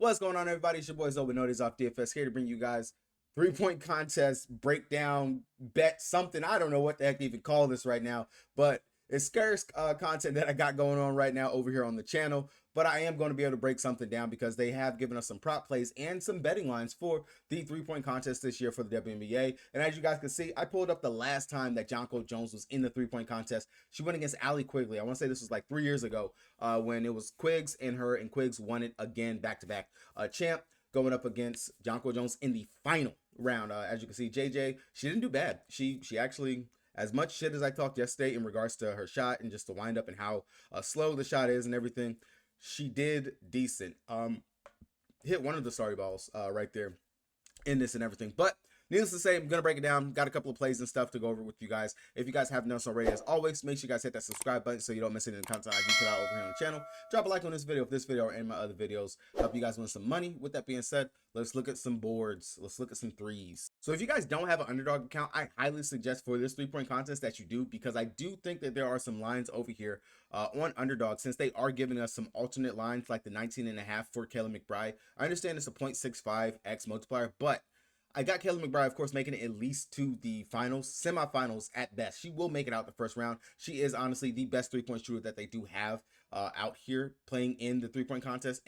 What's going on, everybody? It's your boy Wnba off DFS here to bring you guys 3-point contest breakdown, bet something. I don't know what the heck to even call this right now, but it's scarce content that I got going on right now over here on the channel. But I am going to be able to break something down because they have given us some prop plays and some betting lines for the 3-point contest this year for the WNBA. And as you guys can see, I pulled up the last time that Jonko Jones was in the 3-point contest. She went against Allie Quigley. I want to say this was like 3 years ago when it was Quiggs and her, and Quiggs won it again back-to-back. Champ going up against Jonko Jones in the final round. As you can see, JJ, she didn't do bad. She actually, as much shit as I talked yesterday in regards to her shot and just the windup and how slow the shot is and everything, she did decent. Hit one of the starry balls right there in this and everything. But needless to say, I'm going to break it down. Got a couple of plays and stuff to go over with you guys. If you guys haven't done so already, as always, make sure you guys hit that subscribe button so you don't miss any of the content I do put out over here on the channel. Drop a like on this video if this video or any of my other videos help you guys win some money. With that being said, let's look at some boards. Let's look at some threes. So if you guys don't have an underdog account, I highly suggest for this 3-point contest that you do, because I do think that there are some lines over here on underdog, since they are giving us some alternate lines like the 19.5 for Kayla McBride. I understand it's a 0.65x multiplier, but I got Kayla McBride, of course, making it at least to the finals, semifinals at best. She will make it out the first round. She is honestly the best 3-point shooter that they do have out here playing in the 3-point contest.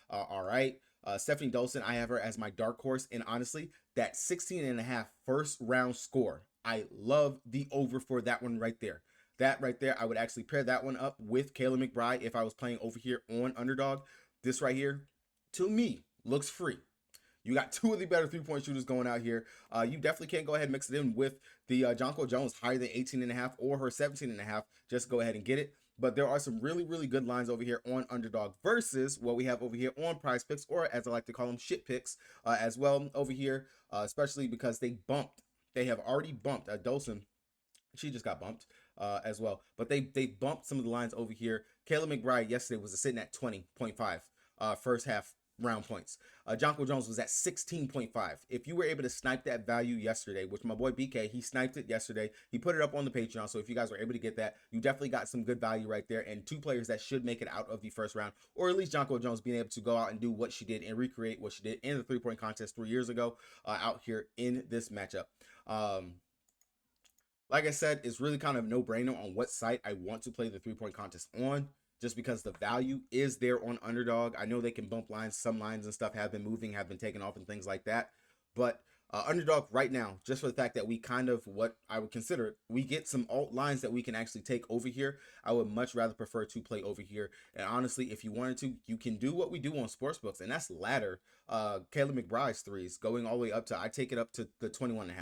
All right. Stephanie Dolson, I have her as my dark horse. And honestly, that 16.5 first round score, I love the over for that one right there. That right there, I would actually pair that one up with Kayla McBride if I was playing over here on underdog. This right here, to me, looks free. You got two of the better 3-point shooters going out here. You definitely can't go ahead and mix it in with the Jonko Jones higher than 18.5 or her 17.5. Just go ahead and get it. But there are some really, really good lines over here on underdog versus what we have over here on prize picks, or as I like to call them, shit picks as well over here, especially because they bumped. They have already bumped. Dolson, she just got bumped as well. But they bumped some of the lines over here. Kayla McBride yesterday was sitting at 20.5 first half round points. Jonko Jones was at 16.5. If you were able to snipe that value yesterday, which my boy BK, he sniped it yesterday. He put it up on the Patreon. So if you guys were able to get that, you definitely got some good value right there. And two players that should make it out of the first round, or at least Jonko Jones being able to go out and do what she did and recreate what she did in the 3-point contest 3 years ago out here in this matchup. Like I said, it's really kind of no-brainer on what site I want to play the 3-point contest on, just because the value is there on underdog. I know they can bump lines. Some lines and stuff have been moving, have been taken off and things like that. But underdog right now, just for the fact that we kind of, what I would consider it, we get some alt lines that we can actually take over here. I would much rather prefer to play over here. And honestly, if you wanted to, you can do what we do on sportsbooks, and that's ladder Kayla McBride's threes going all the way up to, I take it up to the 21.5.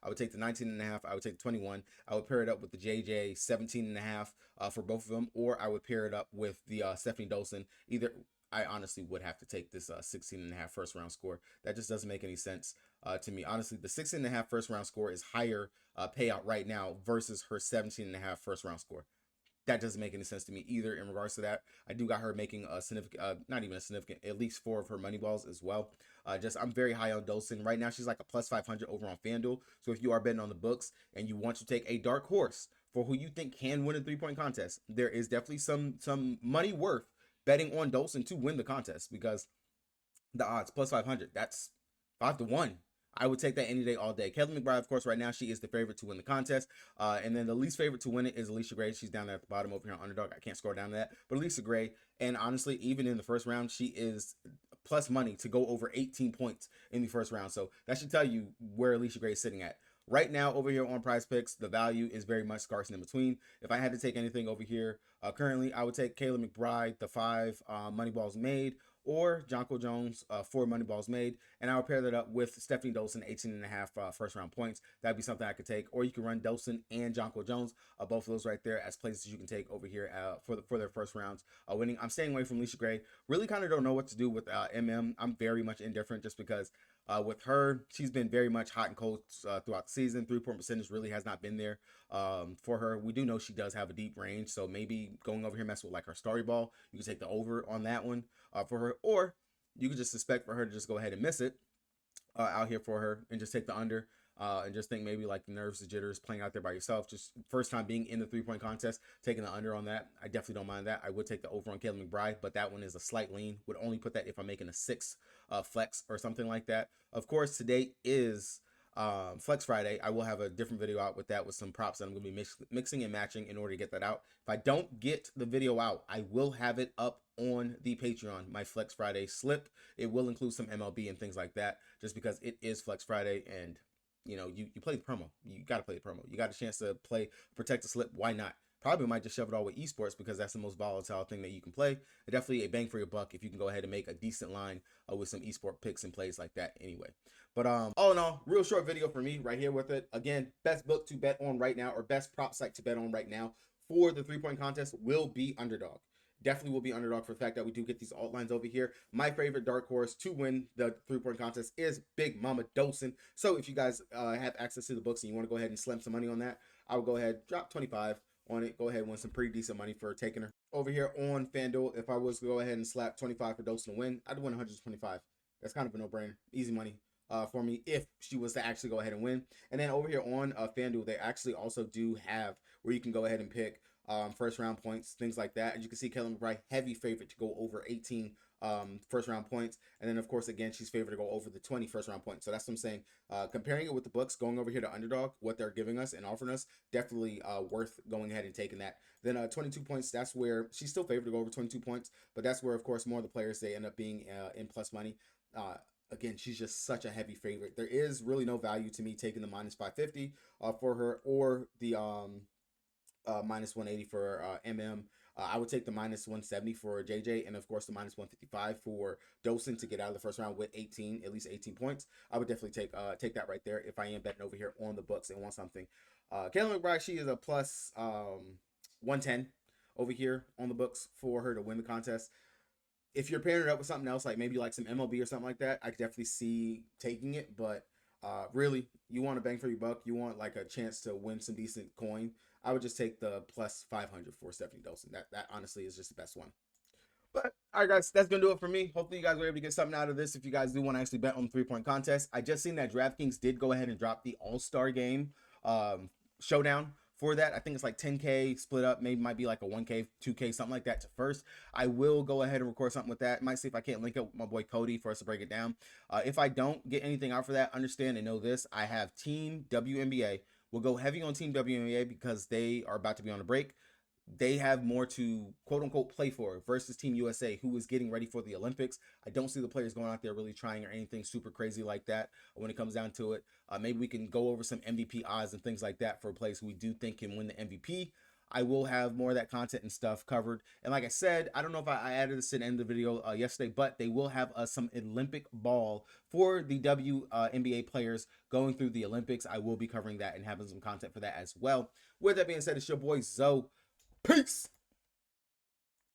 I would take the 19.5. I would take the 21. I would pair it up with the JJ 17.5 for both of them, or I would pair it up with the Stephanie Dolson. Either, I honestly would have to take this 16.5 first round score. That just doesn't make any sense to me. Honestly, the 16.5 first round score is higher payout right now versus her 17.5 first round score. That doesn't make any sense to me either in regards to that. I do got her making a significant, not even a significant, at least 4 of her money balls as well. I'm very high on Dolson. Right now, she's like a plus 500 over on FanDuel. So if you are betting on the books and you want to take a dark horse for who you think can win a 3-point contest, there is definitely some money worth betting on Dolson to win the contest, because the odds plus 500, that's 5-1. I would take that any day, all day. Kayla McBride, of course, right now, she is the favorite to win the contest. And then the least favorite to win it is Alicia Gray. She's down there at the bottom over here on underdog. I can't scroll down to that. But Alicia Gray, and honestly, even in the first round, she is plus money to go over 18 points in the first round. So that should tell you where Alicia Gray is sitting at. Right now, over here on prize picks, the value is very much scarce and in between. If I had to take anything over here, currently, I would take Kayla McBride, the 5 money balls made, or Jonko Jones, 4 money balls made, and I would pair that up with Stephanie Dolson, 18.5 first round points. That'd be something I could take. Or you can run Dolson and Jonko Jones, both of those right there as places you can take over here for their first rounds winning. I'm staying away from Alicia Gray. Really kind of don't know what to do with I'm very much indifferent, just because with her, she's been very much hot and cold throughout the season. 3-point percentage really has not been there for her. We do know she does have a deep range, so maybe going over here mess with like her starry ball. You can take the over on that one for her, or you could just expect for her to just go ahead and miss it out here for her and just take the under. and just think maybe like the nerves, the jitters, playing out there by yourself. Just first time being in the 3-point contest, taking the under on that. I definitely don't mind that. I would take the over on Caleb McBride, but that one is a slight lean. Would only put that if I'm making a 6 flex or something like that. Of course, today is Flex Friday. I will have a different video out with that with some props that I'm going to be mixing and matching in order to get that out. If I don't get the video out, I will have it up on the Patreon, my Flex Friday slip. It will include some MLB and things like that, just because it is Flex Friday, and you know, you play the promo. You got to play the promo. You got a chance to play Protect the Slip. Why not? Probably might just shove it all with esports because that's the most volatile thing that you can play. Definitely a bang for your buck if you can go ahead and make a decent line with some esport picks and plays like that anyway. But all in all, real short video for me right here with it. Again, best book to bet on right now, or best prop site to bet on right now for the 3-point contest will be Underdog. Definitely will be Underdog for the fact that we do get these alt lines over here. My favorite dark horse to win the 3-point contest is Big Mama Dosen. So if you guys have access to the books and you want to go ahead and slam some money on that, I will go ahead, drop 25 on it. Go ahead and win some pretty decent money for taking her. Over here on FanDuel, if I was to go ahead and slap 25 for Dosen to win, I'd win 125. That's kind of a no-brainer. Easy money for me if she was to actually go ahead and win. And then over here on FanDuel, they actually also do have where you can go ahead and pick first round points, things like that. And you can see Kelly McBride, heavy favorite to go over 18 first round points. And then of course, again, she's favored to go over the 20 first round points. So that's what I'm saying. Comparing it with the books, going over here to Underdog, what they're giving us and offering us, definitely worth going ahead and taking that. Then 22 points, that's where she's still favored to go over 22 points, but that's where of course more of the players, they end up being in plus money. Again, she's just such a heavy favorite. There is really no value to me taking the minus 550 for her, or the minus 180 for I would take the minus 170 for JJ, and of course the minus 155 for Dosen to get out of the first round with at least 18 points. I would definitely take that right there if I am betting over here on the books and want something. Kayla McBride, she is a plus 110 over here on the books for her to win the contest. If you're pairing it up with something else, like maybe like some MLB or something like that, I could definitely see taking it. But really, you want a bang for your buck, you want like a chance to win some decent coin, I would just take the plus 500 for Stephanie Dosen. That honestly is just the best one. But all right, guys, that's gonna do it for me. Hopefully you guys were able to get something out of this. If you guys do want to actually bet on the 3-point contest, I just seen that DraftKings did go ahead and drop the All-Star Game showdown for that. I think it's like 10K split up, maybe might be like a 1K, 2K, something like that to first. I will go ahead and record something with that. Might see if I can't link up with my boy Cody for us to break it down. If I don't get anything out for that, understand and know this: I have Team WNBA. We'll go heavy on Team WNBA because they are about to be on a break. They have more to quote unquote play for versus Team USA, who is getting ready for the Olympics. I don't see the players going out there really trying or anything super crazy like that when it comes down to it. Maybe we can go over some MVP odds and things like that for a place we do think can win the MVP. I will have more of that content and stuff covered. And like I said, I don't know if I added this in the end of the video yesterday, but they will have some Olympic ball for the WNBA players going through the Olympics. I will be covering that and having some content for that as well. With that being said, it's your boy Zoe. Peace.